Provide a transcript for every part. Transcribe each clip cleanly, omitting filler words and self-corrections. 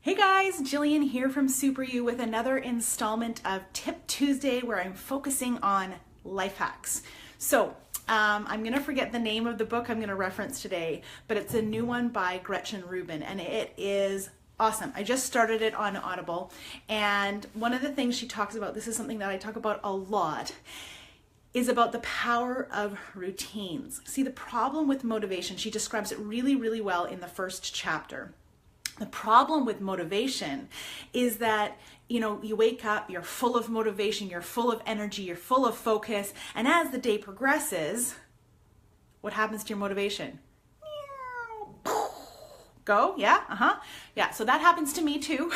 Hey guys, Jillian here from Super You with another installment of Tip Tuesday where I'm focusing on life hacks. So I'm going to forget the name of the book I'm going to reference today, but it's a new one by Gretchen Rubin and it is awesome. I just started it on Audible, and one of the things she talks about, this is something that I talk about a lot, is about the power of routines. See, the problem with motivation, she describes it really well in the first chapter. The problem with motivation is that, you wake up, you're full of motivation, you're full of energy, you're full of focus, and as the day progresses, what happens to your motivation? Go, yeah, yeah, so that happens to me too.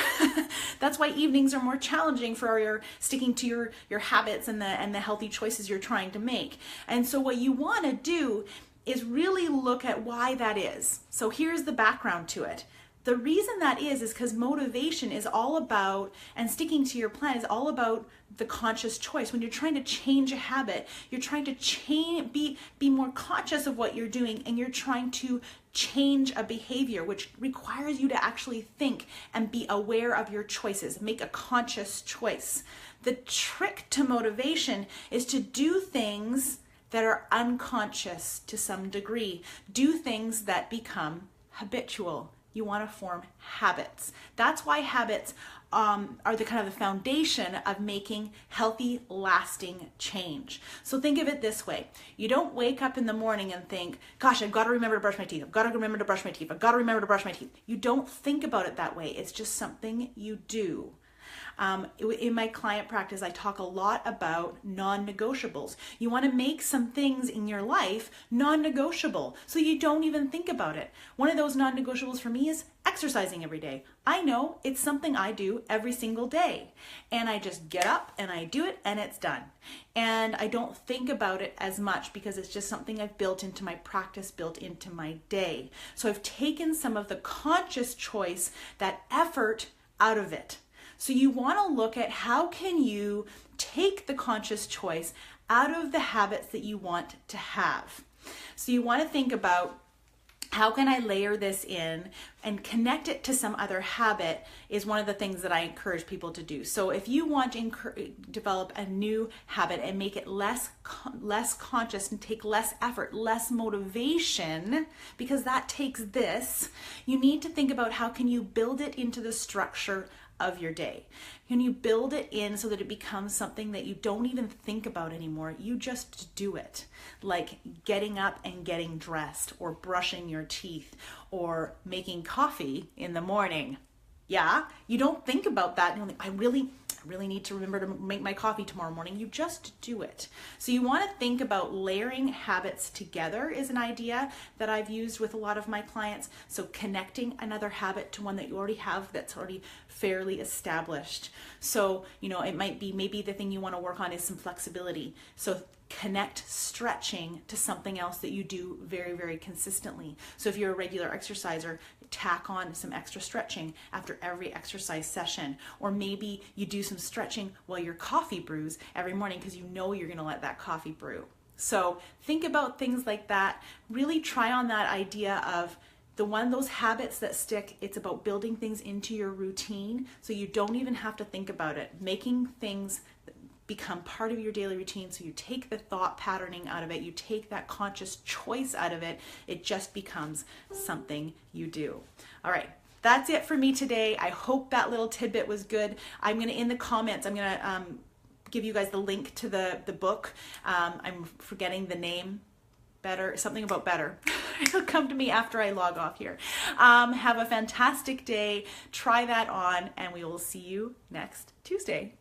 That's why evenings are more challenging for your sticking to your habits and the healthy choices you're trying to make. And so what you want to do is really look at why that is. So here's the background to it. The reason that is because motivation is all about, and sticking to your plan is all about the conscious choice. When you're trying to change a habit, you're trying to be more conscious of what you're doing, and you're trying to change a behavior, which requires you to actually think and be aware of your choices, make a conscious choice. The trick to motivation is to do things that are unconscious to some degree. Do things that become habitual. You want to form habits. That's why habits are the kind of the foundation of making healthy, lasting change. So think of it this way. You don't wake up in the morning and think, gosh, I've got to remember to brush my teeth. I've got to remember to brush my teeth. I've got to remember to brush my teeth. You don't think about it that way. It's just something you do. In my client practice, I talk a lot about non-negotiables. You want to make some things in your life non-negotiable, so you don't even think about it. One of those non-negotiables for me is exercising every day. I know it's something I do every single day, and I just get up and I do it and it's done. And I don't think about it as much because it's just something I've built into my practice, built into my day. So I've taken some of the conscious choice, that effort, out of it. So you want to look at how can you take the conscious choice out of the habits that you want to have. So you want to think about, how can I layer this in and connect it to some other habit is one of the things that I encourage people to do. So if you want to develop a new habit and make it less conscious and take less effort, less motivation, because that takes this, you need to think about how can you build it into the structure of your day. Can you build it in so that it becomes something that you don't even think about anymore? You just do it. Like getting up and getting dressed, or brushing your teeth, or making coffee in the morning. Yeah, you don't think about that. You're like, I really need to remember to make my coffee tomorrow morning. You just do it. So you want to think about layering habits together is an idea that I've used with a lot of my clients. So connecting another habit to one that you already have that's already fairly established. So, it might be, maybe the thing you want to work on is some flexibility. So connect stretching to something else that you do very consistently. So if you're a regular exerciser, tack on some extra stretching after every exercise session. Or maybe you do some stretching while your coffee brews every morning because you know you're going to let that coffee brew. So think about things like that. Really try on that idea of those habits that stick. It's about building things into your routine so you don't even have to think about it. Making things become part of your daily routine, so you take the thought patterning out of it, you take that conscious choice out of it, it just becomes something you do. All right, that's it for me today. I hope that little tidbit was good. I'm going to, in the comments, I'm going to give you guys the link to the book. I'm forgetting the name. Something about better. It'll come to me after I log off here. Have a fantastic day. Try that on, and we will see you next Tuesday.